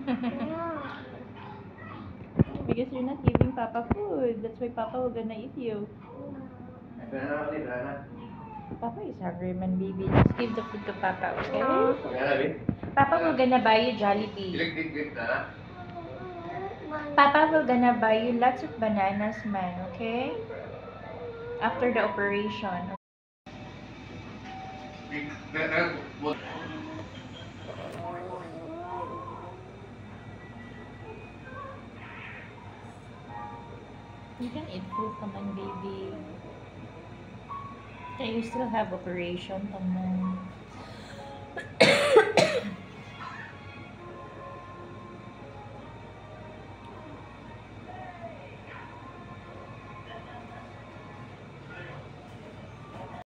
Because you're not giving Papa food. That's why Papa will gonna eat you. Papa is hungry, man, baby. Just give the food to Papa, okay? Papa will gonna buy you Jollibee. Papa will gonna buy you lots of bananas, man, okay? After the operation. You can eat food, come on, baby. Okay, you still have operation, come on.